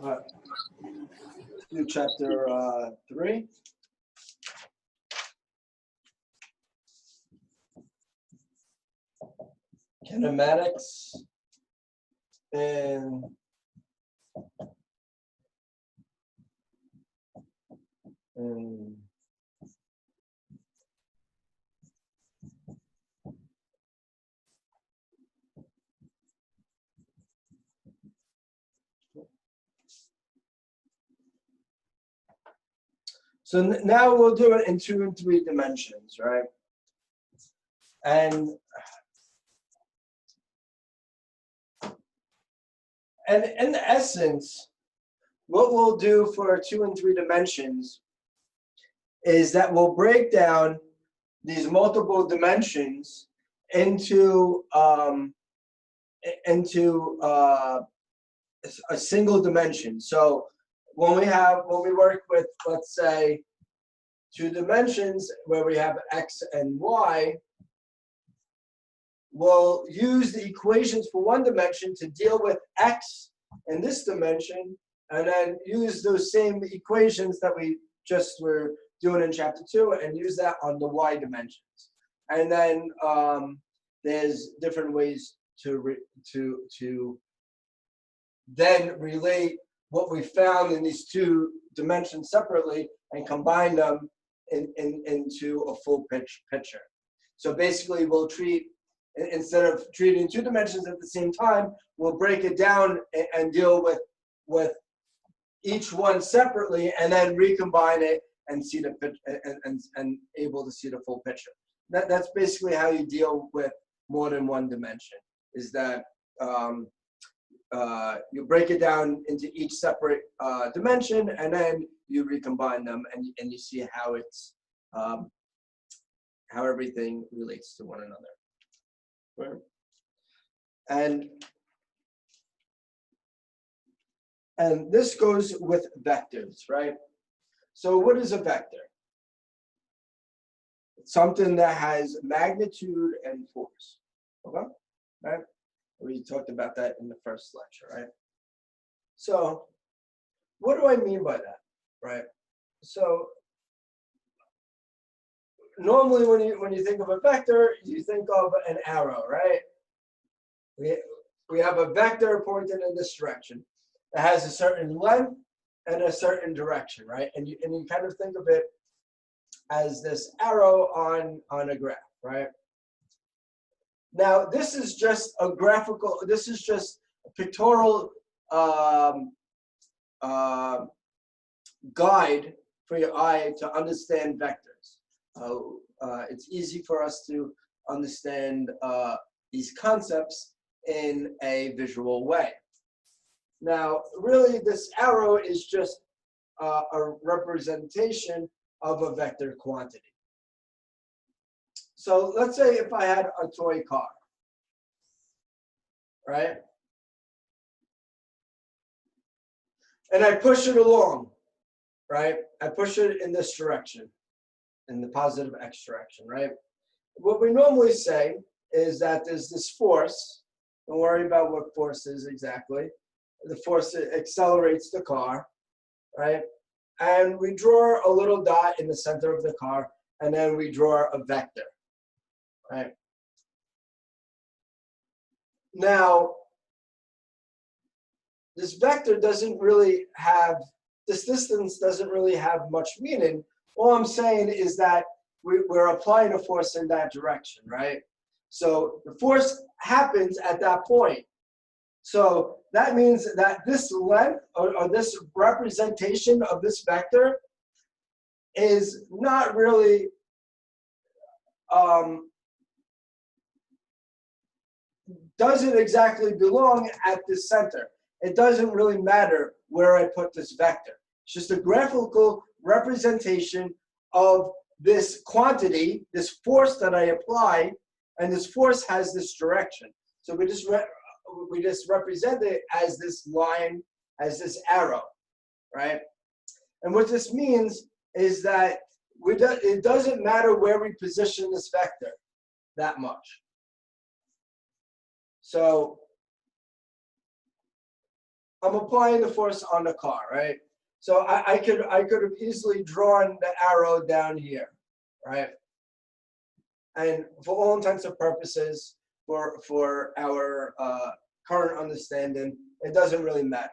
All right. Do chapter 3. Kinematics and so now we'll do it in 2 and 3 dimensions, right? And in essence, what we'll do for 2 and 3 dimensions is that we'll break down these multiple dimensions into a single dimension. So when we work with, let's say, 2 dimensions where we have x and y, we'll use the equations for 1 dimension to deal with x in this dimension, and then use those same equations that we just were doing in chapter 2 and use that on the y dimensions. And then there's different ways to then relate what we found in these 2 dimensions separately and combine them into a full picture. So basically we'll treat, instead of treating 2 dimensions at the same time, we'll break it down and deal with each one separately, and then recombine it and see the and able to see the full picture. That's basically how you deal with more than 1 dimension. Is that you break it down into each separate dimension, and then you recombine them, and you see how it's how everything relates to one another. Right? And this goes with vectors, right? So what is a vector? It's something that has magnitude and force. Okay? Right? We talked about that in the first lecture, right? So what do I mean by that, right? So normally when you think of a vector, you think of an arrow, right? We have a vector pointed in this direction. It has a certain length and a certain direction, right? And you kind of think of it as this arrow on a graph, right? Now, this is just a graphical, this is just a pictorial guide for your eye to understand vectors. It's easy for us to understand these concepts in a visual way. Now, really, this arrow is just a representation of a vector quantity. So let's say if I had a toy car, right? And I push it along, right? I push it in this direction, in the positive x direction, right? What we normally say is that there's this force. Don't worry about what force is exactly. The force accelerates the car, right? And we draw a little dot in the center of the car, and then we draw a vector, right? Now, this vector doesn't really have, this distance doesn't really have much meaning. All I'm saying is that we're applying a force in that direction, right? So the force happens at that point. So that means that this length or this representation of this vector is not really doesn't exactly belong at the center. It doesn't really matter where I put this vector. It's just a graphical representation of this quantity, this force that I apply, and this force has this direction. So we just represent it as this line, as this arrow, right? And what this means is that it doesn't matter where we position this vector that much. So I'm applying the force on the car, right? So I could have easily drawn the arrow down here, right? And for all intents and purposes, for our current understanding, it doesn't really matter.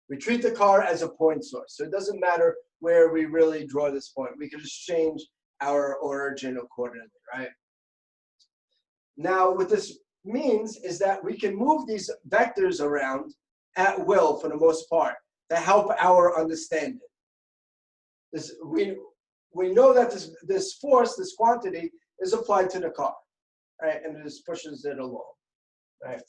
We treat the car as a point source, so it doesn't matter where we really draw this point. We can just change our origin accordingly, right? Now, what this means is that we can move these vectors around at will for the most part to help our understanding. We know that this force, this quantity, is applied to the car, right? And it just pushes it along, right?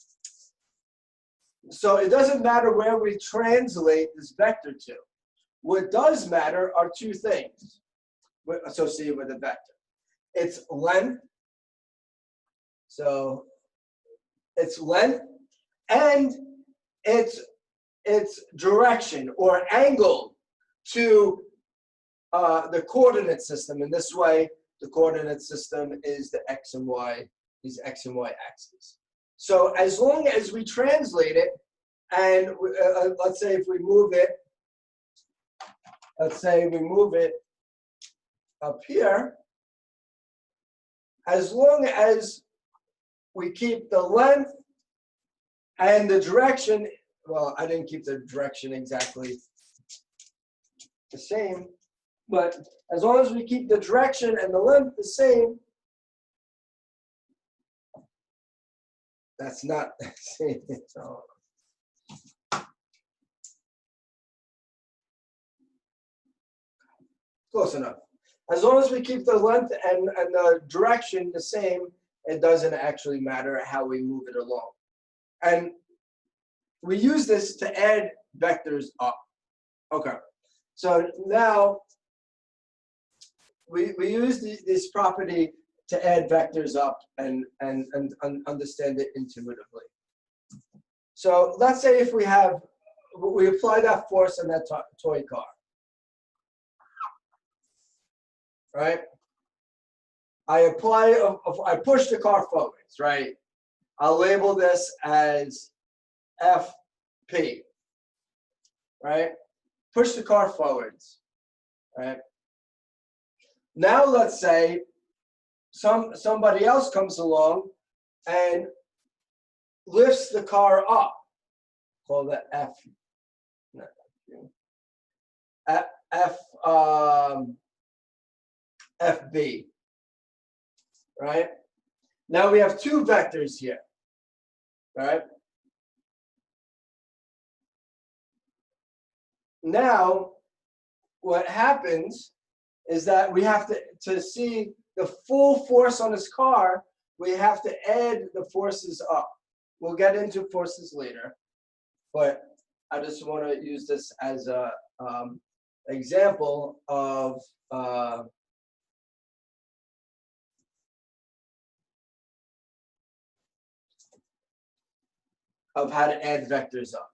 So it doesn't matter where we translate this vector to. What does matter are two things associated with a vector. Its length, so its length, and its direction or angle to the coordinate system. In this way, the coordinate system is the x and y, these x and y axes. So as long as we translate it, and let's say if we move it, let's say we move it up here, as long as we keep the length and the direction, well, I didn't keep the direction exactly the same, but as long as we keep the direction and the length the same, that's not the same. So, close enough. As long as we keep the length and the direction the same, it doesn't actually matter how we move it along. And we use this to add vectors up. Okay, so now we use this property to add vectors up and understand it intuitively. So let's say if we apply that force in that toy car, right? I push the car forwards, right? I'll label this as FP, right? Push the car forwards, right? Now let's say somebody else comes along and lifts the car up. Call that F. FB, right? Now we have two vectors here, right? Now, what happens is that we have to see the full force on this car, we have to add the forces up. We'll get into forces later, but I just want to use this as a example of how to add vectors up.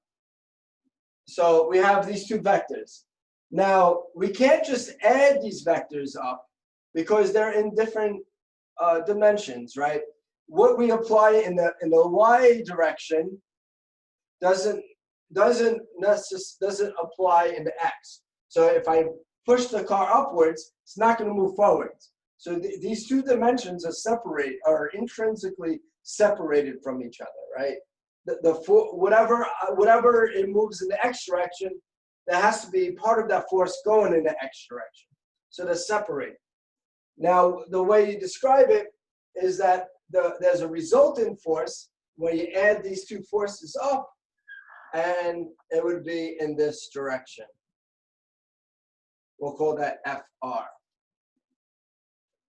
So we have these two vectors. Now, we can't just add these vectors up because they're in different dimensions, right? What we apply in the y direction doesn't apply in the x. So if I push the car upwards, it's not going to move forwards. So these two dimensions are intrinsically separated from each other, right? Whatever it moves in the x direction, there has to be part of that force going in the x direction. So they're separated. Now, the way you describe it is that there's a resultant force when you add these two forces up, and it would be in this direction. We'll call that FR,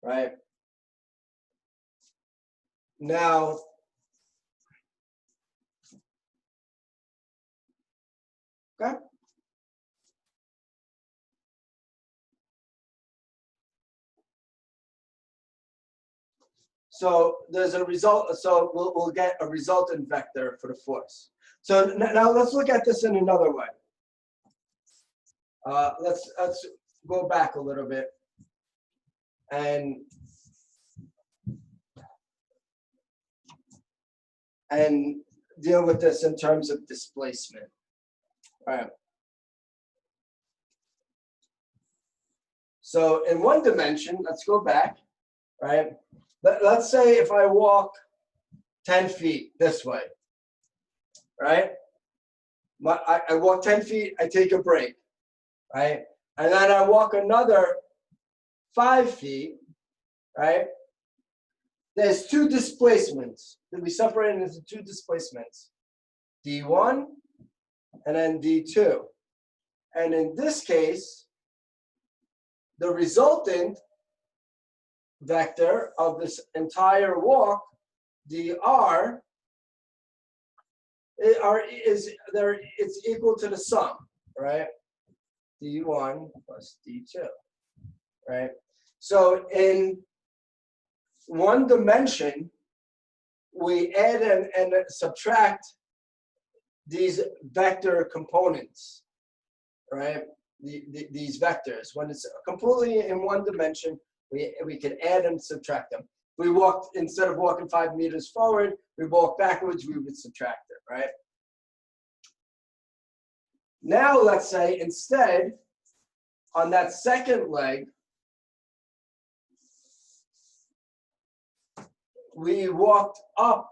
right? Now, okay. So there's a result. So we'll get a resultant vector for the force. So now let's look at this in another way. Let's go back a little bit and deal with this in terms of displacement. All right. So in one dimension, let's go back, right? Let's say if I walk 10 feet this way, right? I walk 10 feet, I take a break, right? And then I walk another 5 feet, right? There's two displacements that we separate into two displacements, D1 and then D2. And in this case, the resultant vector of this entire walk, dr, it's equal to the sum, right? D1 plus D2, right? So in one dimension, we add and subtract these vector components, right? These vectors. When it's completely in one dimension, we can add and subtract them. We walked, instead of walking 5 meters forward, we walk backwards, we would subtract it, right? Now, let's say instead, on that second leg, we walked up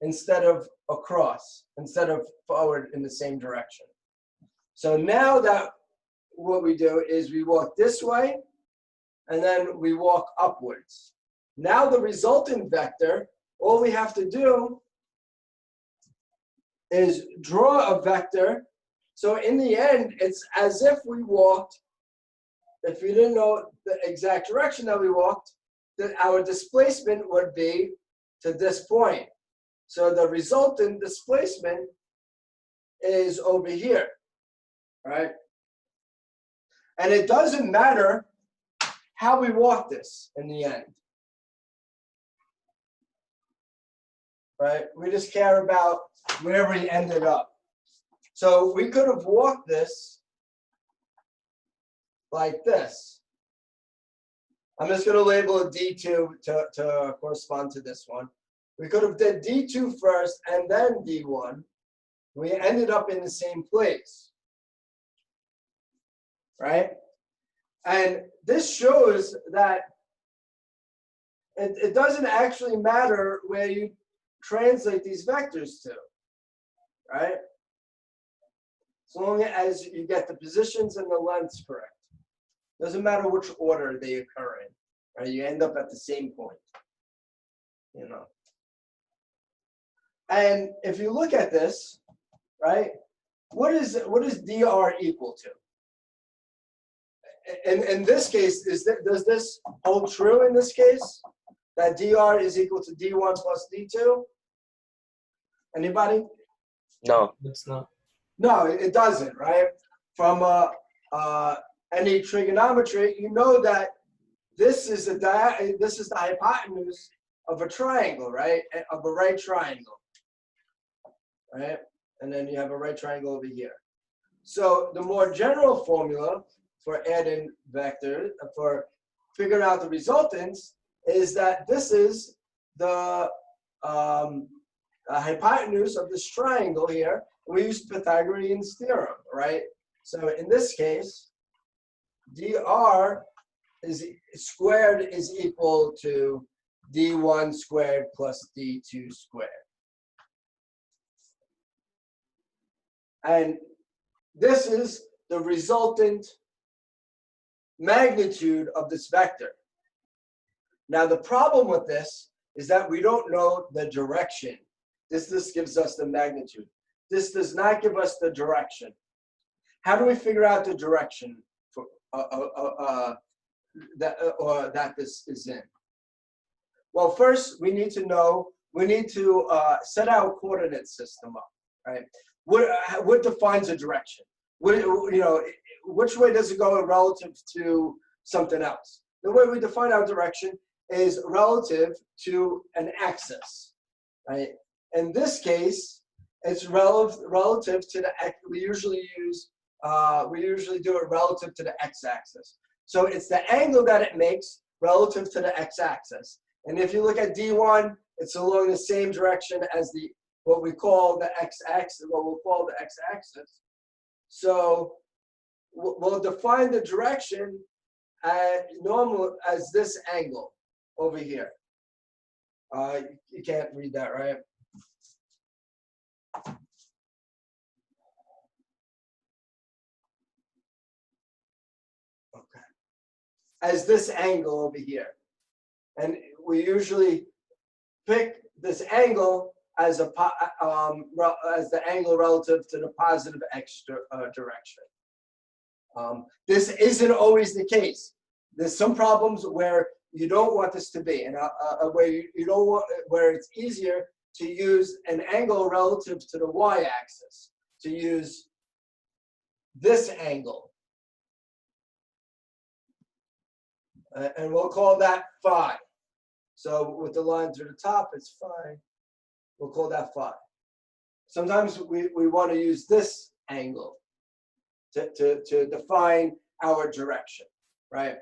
instead of across, instead of forward in the same direction. So now that what we do is we walk this way, and then we walk upwards. Now the resultant vector, all we have to do is draw a vector. So in the end, it's as if we walked, if we didn't know the exact direction that we walked, that our displacement would be to this point. So the resultant displacement is over here, right? And it doesn't matter how we walk this in the end, right? We just care about where we ended up. So we could have walked this like this. I'm just going to label it D2 to correspond to this one. We could have did D2 first and then D1. We ended up in the same place, right? And this shows that it doesn't actually matter where you translate these vectors to, right? As long as you get the positions and the lengths correct. Doesn't matter which order they occur in, right? You end up at the same point, you know. And if you look at this, right, what is dr equal to? In this case, does this hold true in this case? That dr is equal to d1 plus d2? Anybody? No, it's not. No, it doesn't, right? From any trigonometry, you know that this is the hypotenuse of a triangle, right? Of a right triangle, right? And then you have a right triangle over here. So the more general formula for adding vectors, for figuring out the resultants, is that this is the hypotenuse of this triangle here. We use Pythagorean's theorem, right? So in this case, dr is squared is equal to d1 squared plus d2 squared. And this is the resultant magnitude of this vector. Now the problem with this is that we don't know the direction. This gives us the magnitude. This does not give us the direction. How do we figure out the direction for that this is in? Well, first we need to set our coordinate system up, right? What defines a direction? Which way does it go relative to something else? The way we define our direction is relative to an axis, right? In this case, it's relative to the x. We usually do it relative to the x-axis. So it's the angle that it makes relative to the x-axis. And if you look at D1, it's along the same direction as the what we call the x-axis, what we'll call the x-axis. So we'll define the direction at normal as this angle over here. You can't read that, right? Okay. As this angle over here. And we usually pick this angle as as the angle relative to the positive x direction. This isn't always the case. There's some problems where you don't want this to be, and where you don't want, where it's easier to use an angle relative to the y-axis, to use this angle, and we'll call that phi. So with the line to the top, it's phi. We'll call that phi. Sometimes we want to use this angle to define our direction, right?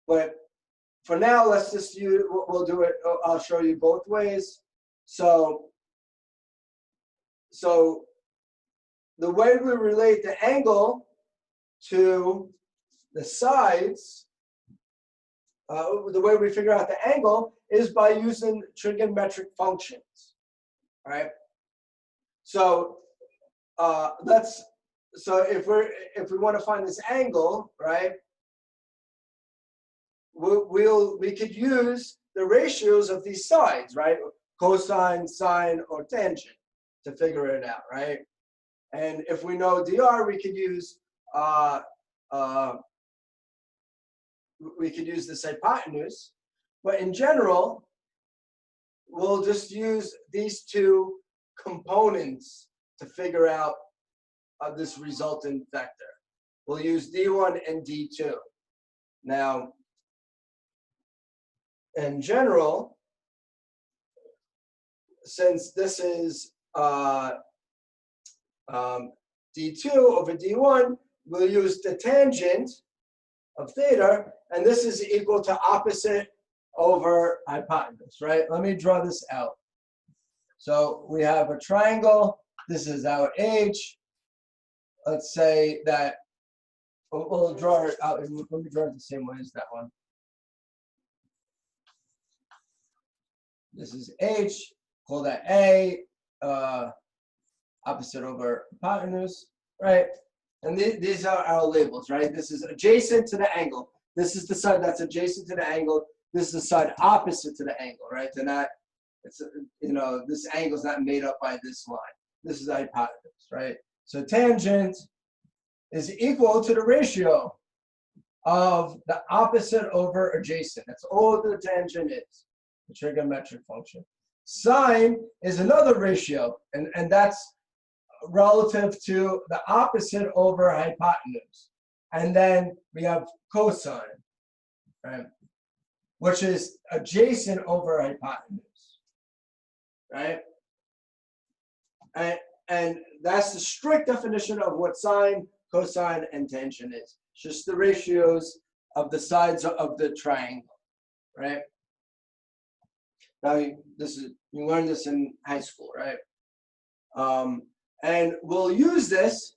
But for now, let's just use, we'll do it, I'll show you both ways. So the way we relate the angle to the sides, the way we figure out the angle is by using trigonometric functions, right? So if we want to find this angle, right, we could use the ratios of these sides, right? Cosine, sine, or tangent to figure it out, right? And if we know dr, we could use this hypotenuse. But in general, we'll just use these two components to figure out this resultant vector. We'll use d1 and d2. Now, in general, since this is d2 over d1, we'll use the tangent of theta, and this is equal to opposite over hypotenuse, right? Let me draw this out. So we have a triangle. This is our H. Let's say that we'll draw it out. Let me draw it the same way as that one. This is H. Call that A. Opposite over hypotenuse, right? And these are our labels, right? This is adjacent to the angle. This is the side that's adjacent to the angle. This is the side opposite to the angle, right? They're not, it's, you know, this angle is not made up by this line. This is the hypotenuse, right? So tangent is equal to the ratio of the opposite over adjacent. That's all the tangent is, the trigonometric function. Sine is another ratio, and that's relative to the opposite over hypotenuse. And then we have cosine, right? Which is adjacent over hypotenuse, right? And that's the strict definition of what sine, cosine, and tangent is. It's just the ratios of the sides of the triangle, right? Now, you learned this in high school, right? And we'll use this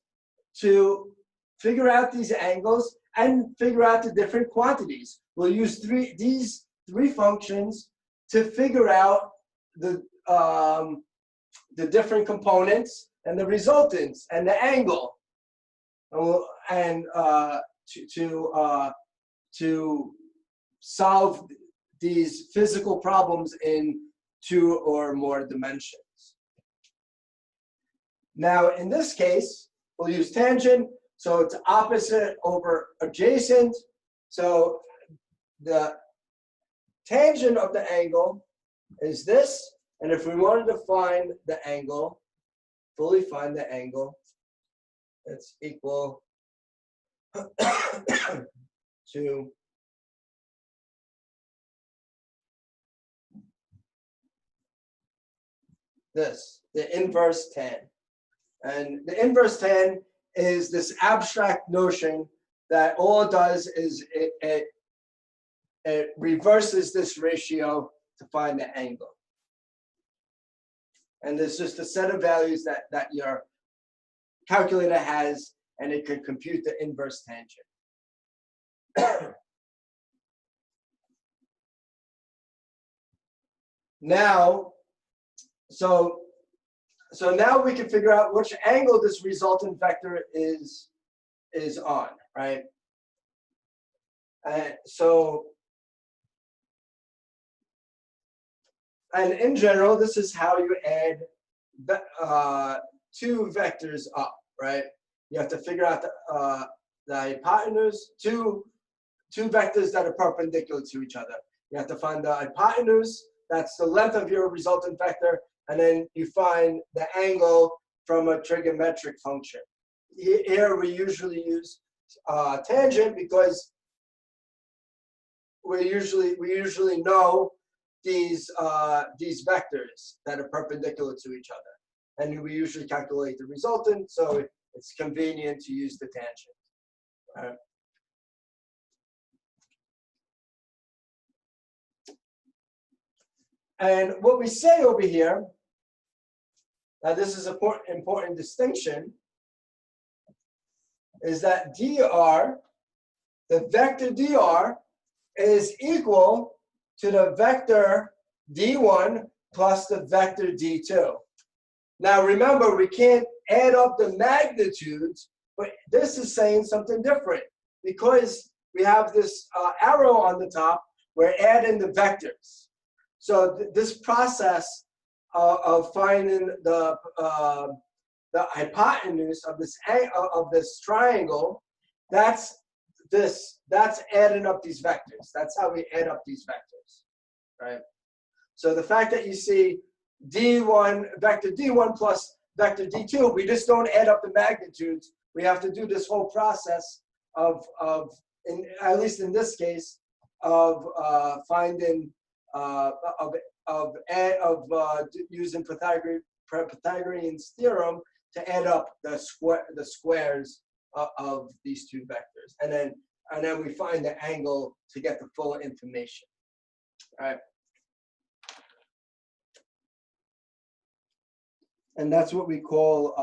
to figure out these angles and figure out the different quantities. We'll use these three functions to figure out the different components and the resultants and the angle, and to solve these physical problems in 2 or more dimensions. Now, in this case, we'll use tangent, so it's opposite over adjacent. So the tangent of the angle is this, and if we wanted to find the angle, fully find the angle, it's equal to this, the inverse tan. And the inverse tan is this abstract notion that all it does is it reverses this ratio to find the angle. And there's just a set of values that your calculator has, and it can compute the inverse tangent. Now, so now we can figure out which angle this resultant vector is on, right? And in general, this is how you add two vectors up, right? You have to figure out the hypotenuse, two vectors that are perpendicular to each other. You have to find the hypotenuse, that's the length of your resultant vector, and then you find the angle from a trigonometric function. Here we usually use tangent because we usually know these vectors that are perpendicular to each other, and we usually calculate the resultant, so it's convenient to use the tangent. Right? And what we say over here, now this is an important distinction, is that dr, the vector dr, is equal to the vector d1 plus the vector d2. Now remember, we can't add up the magnitudes, but this is saying something different. Because we have this arrow on the top, we're adding the vectors. So this process of finding the hypotenuse of this triangle, that's adding up these vectors. That's how we add up these vectors, right? So the fact that you see vector d1 plus vector d2, we just don't add up the magnitudes. We have to do this whole process at least in this case, of finding using Pythagorean's theorem to add up the squares of these two vectors, and then we find the angle to get the full information. All right. And that's what we call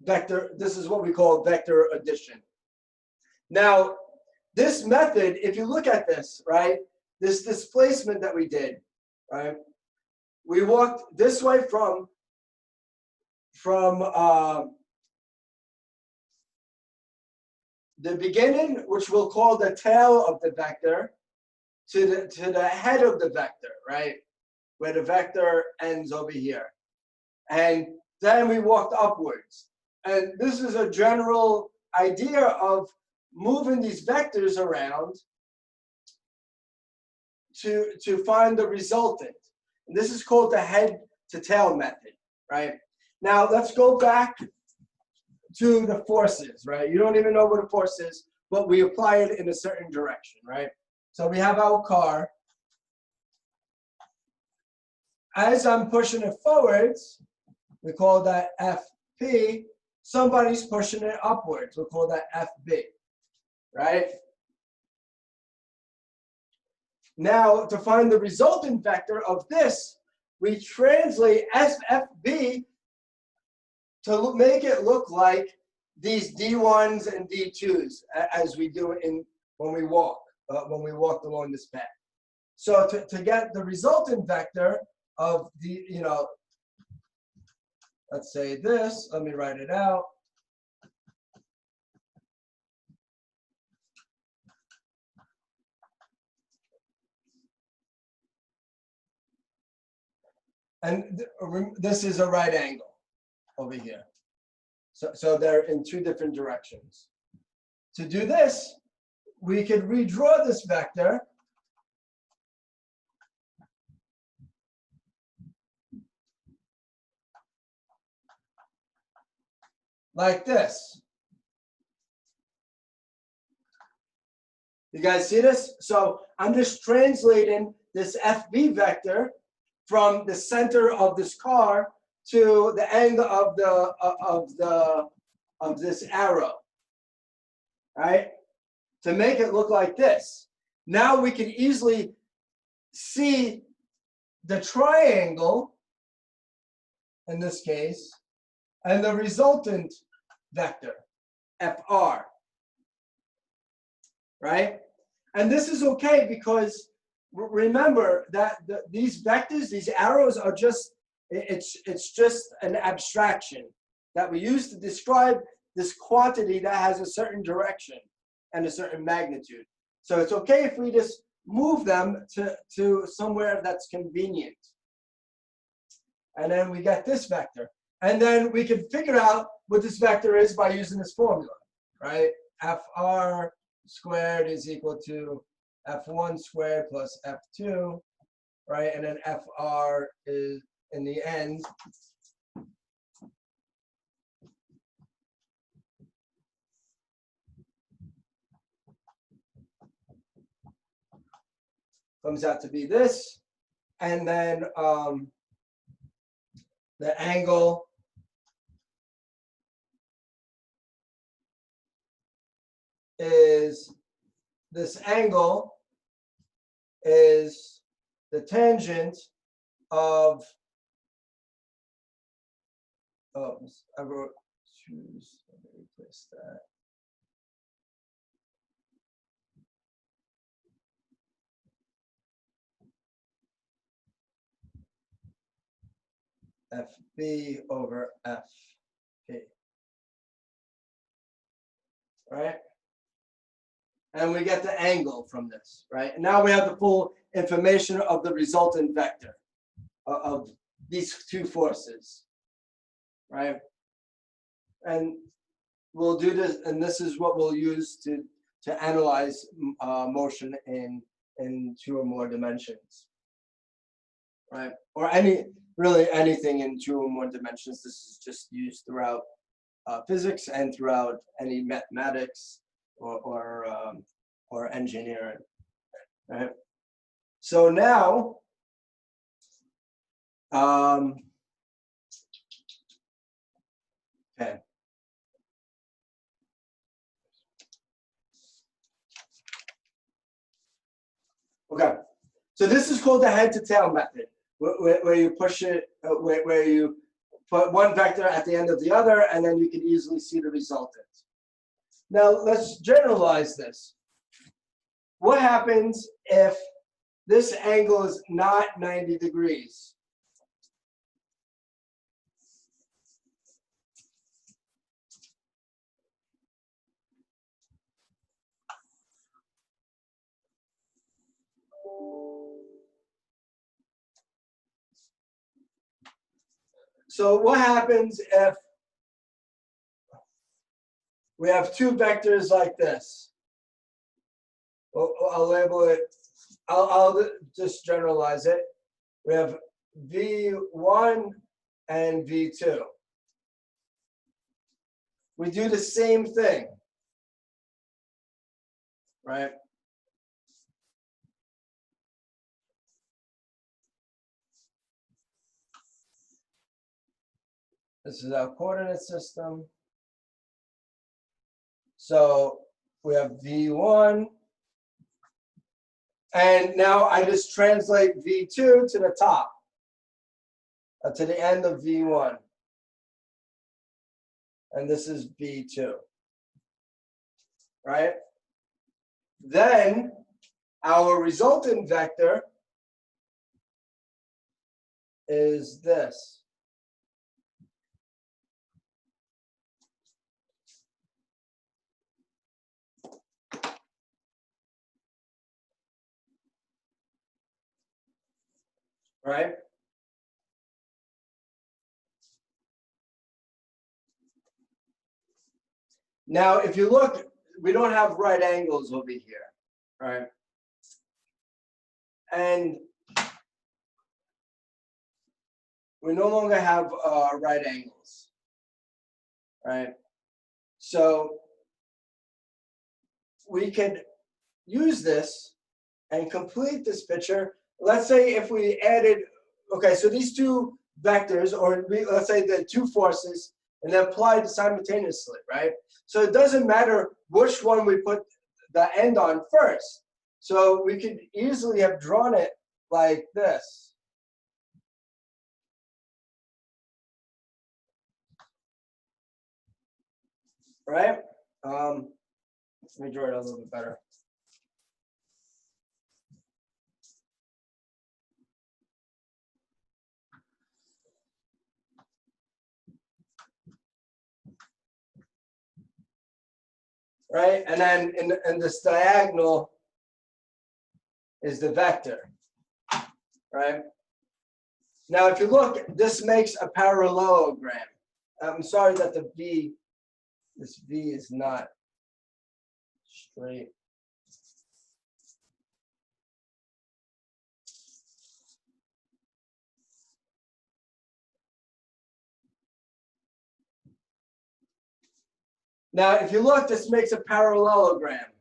vector. This is what we call vector addition. Now, this method, if you look at this, right, this displacement that we did, right, we walked this way from the beginning, which we'll call the tail of the vector, to the head of the vector, right, where the vector ends over here. And then we walked upwards. And this is a general idea of moving these vectors around to find the resultant. And this is called the head to tail method, right? Now let's go back to the forces, right? You don't even know what a force is, but we apply it in a certain direction, right? So we have our car. As I'm pushing it forwards, we call that FP. Somebody's pushing it upwards. We'll call that FB, right? Now, to find the resultant vector of this, we translate FB to make it look like these D1s and D2s as we do when we walked along this path. So to get the resultant vector of the, let's say this, let me write it out. And this is a right angle over here. So they're in two different directions. To do this, we could redraw this vector like this. You guys see this? So I'm just translating this FB vector from the center of this car to the end of this arrow, right? to make it look like this. Now we can easily see the triangle, in this case, and the resultant vector, FR, right? And this is okay because remember that these vectors, these arrows are just, it's just an abstraction that we use to describe this quantity that has a certain direction and a certain magnitude. So it's okay if we just move them to somewhere that's convenient. And then we get this vector. And then we can figure out what this vector is by using this formula, right? FR squared is equal to F1 squared plus F2, right? And then FR is, in the end, comes out to be this. And then the angle is, this angle is the tangent of, I wrote choose, let me replace that. FB over FP, right? And we get the angle from this, right? And now we have the full information of the resultant vector of these two forces, right? And we'll do this, and this is what we'll use to analyze motion in 2 or more dimensions, right? Or really anything in 2 or more dimensions. This is just used throughout physics and throughout any mathematics or engineering, right? So now, okay. Okay, so this is called the head to tail method, where you push it, where you put one vector at the end of the other, and then you can easily see the resultant. Now let's generalize this. What happens if this angle is not 90 degrees? So what happens if we have 2 vectors like this? Well, I'll label it, I'll just generalize it. We have V1 and V2. We do the same thing, right? This is our coordinate system. So we have V1. And now I just translate V2 to the top, to the end of V1. And this is V2, right? Then our resultant vector is this. Right? Now, if you look, we don't have right angles over here, right? And we no longer have right angles, right? So we can use this and complete this picture. Let's say if we added, okay, so these 2 vectors, or let's say the 2 forces, and then applied simultaneously, right? So it doesn't matter which one we put the end on first. So we could easily have drawn it like this. Right? Let me draw it a little bit better. Right? And then in this diagonal is the vector. Right? Now, if you look, this makes a parallelogram. I'm sorry that this V is not straight. Now, if you look, this makes a parallelogram.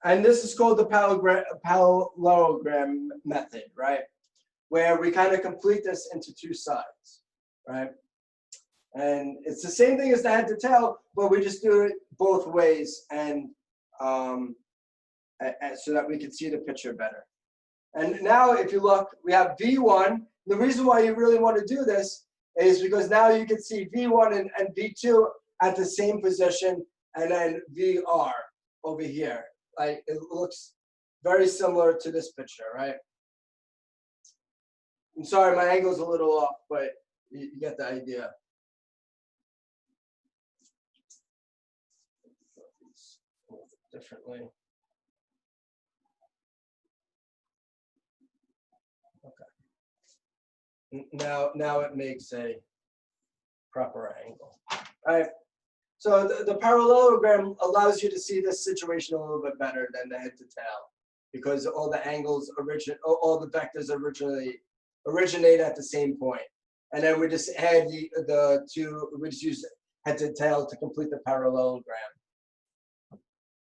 And this is called the parallelogram method, right? Where we kind of complete this into two sides, right? And it's the same thing as the head to tail, but we just do it both ways, and so that we can see the picture better. And now if you look, we have V1. The reason why you really want to do this is because now you can see V1 and V2 at the same position, and then VR over here. Like, it looks very similar to this picture, right? I'm sorry, my angle's a little off, but you get the idea. Differently. Okay. Now it makes a proper angle. All right. So the parallelogram allows you to see this situation a little bit better than the head to tail, because all the angles all the vectors originate at the same point, and then we just add the two. We just use head to tail to complete the parallelogram.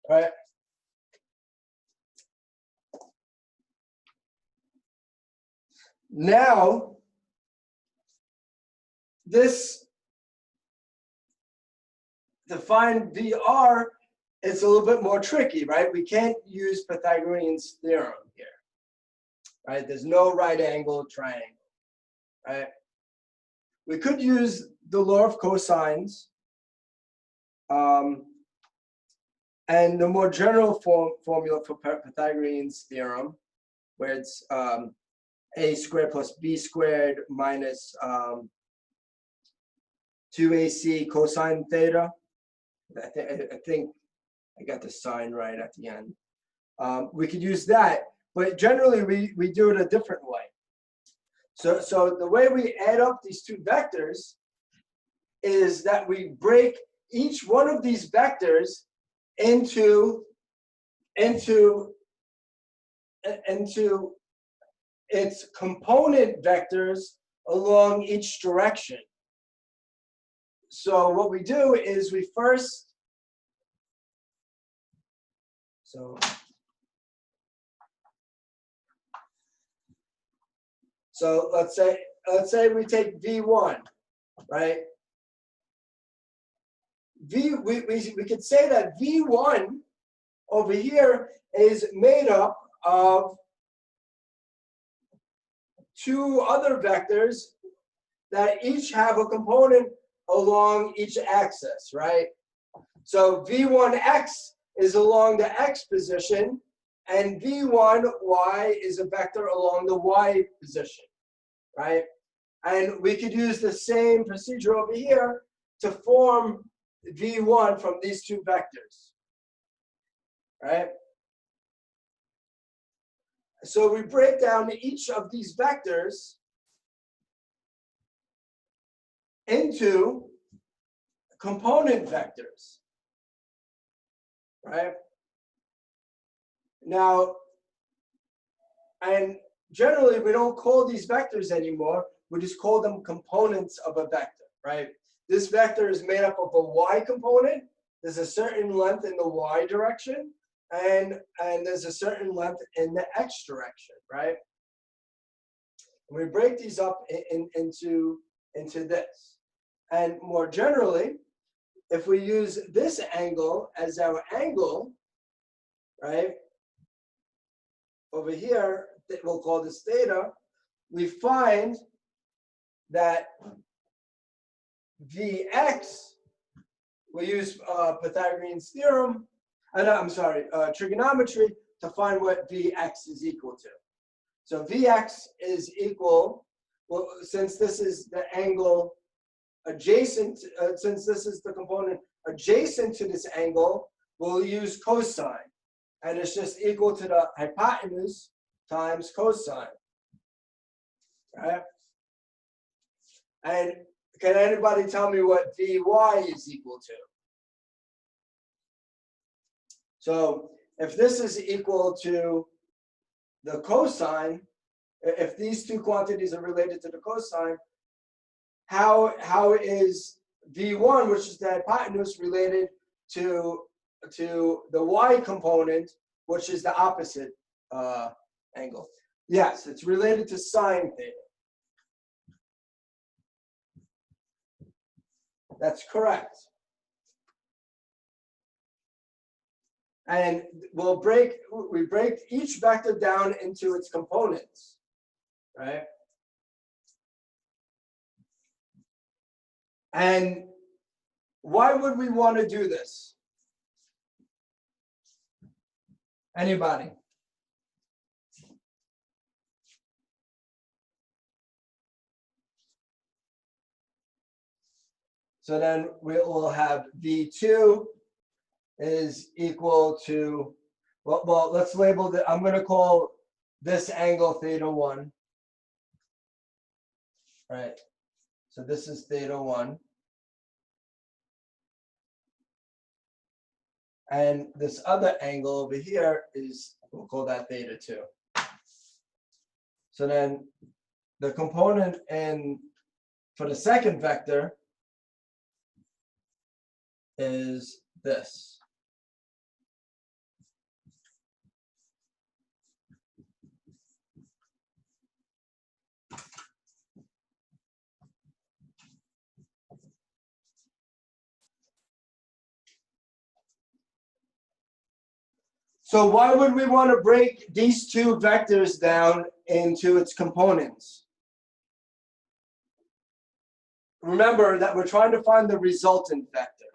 All right. Now, to find VR, it's a little bit more tricky, right? We can't use Pythagorean's theorem here, right? There's no right angle triangle, right? We could use the law of cosines, and the more general formula for Pythagorean's theorem, where it's a squared plus b squared minus 2ac cosine theta. I think I got the sign right at the end. We could use that, but generally we do it a different way. So the way we add up these two vectors is that we break each one of these vectors into its component vectors along each direction. So what we do is we first, so let's say we take V1, right? We could say that V1 over here is made up of two other vectors that each have a component along each axis, right? So V1x is along the x position, and V1y is a vector along the y position, right? And we could use the same procedure over here to form V1 from these two vectors, right? So we break down each of these vectors into component vectors, right? Now, and generally we don't call these vectors anymore, we just call them components of a vector, right? This vector is made up of a y component. There's a certain length in the y direction, and there's a certain length in the x direction, right? And we break these up into this. And more generally, if we use this angle as our angle, right, over here, we'll call this theta, we find that Vx, we use Pythagorean's theorem, I'm sorry, trigonometry to find what Vx is equal to. So Vx is equal, well, since this is the angle adjacent, since this is the component adjacent to this angle, we'll use cosine. And it's just equal to the hypotenuse times cosine. Right? And can anybody tell me what Vy is equal to? So if this is equal to the cosine, if these two quantities are related to the cosine, how is V1, which is the hypotenuse, related to the y component, which is the opposite angle? Yes, it's related to sine theta. That's correct. And we break each vector down into its components, right? And why would we want to do this? Anybody? So then we will have V2 is equal to, well, let's label that. I'm going to call this angle theta 1. Right. So this is theta 1. And this other angle over here is, we'll call that theta 2. So then the component for the second vector is this. So why would we want to break these two vectors down into its components? Remember that we're trying to find the resultant vector.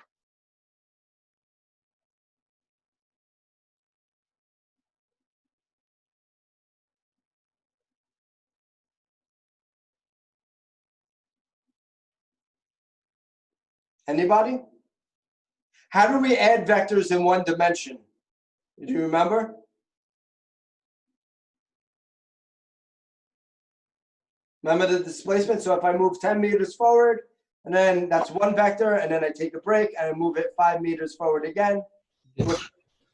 Anybody? How do we add vectors in one dimension? Do you remember? Remember the displacement? So if I move 10 meters forward, and then that's one vector, and then I take a break and I move it 5 meters forward again, with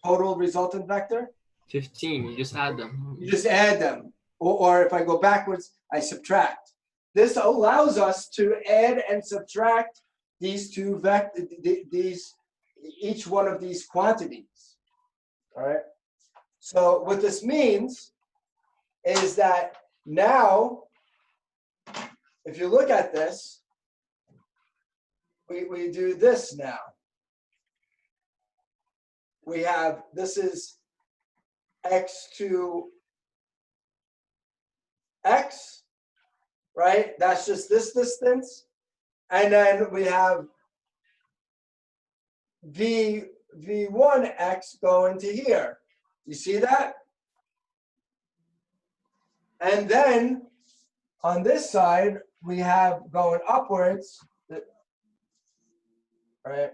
total resultant vector? 15, you just add them. You just add them. Or if I go backwards, I subtract. This allows us to add and subtract these two vectors, each one of these quantities. All right. So what this means is that now, if you look at this, we do this now. We have, this is x to x, right? That's just this distance. And then we have v1x going to here. You see that? And then on this side, we have going upwards, right?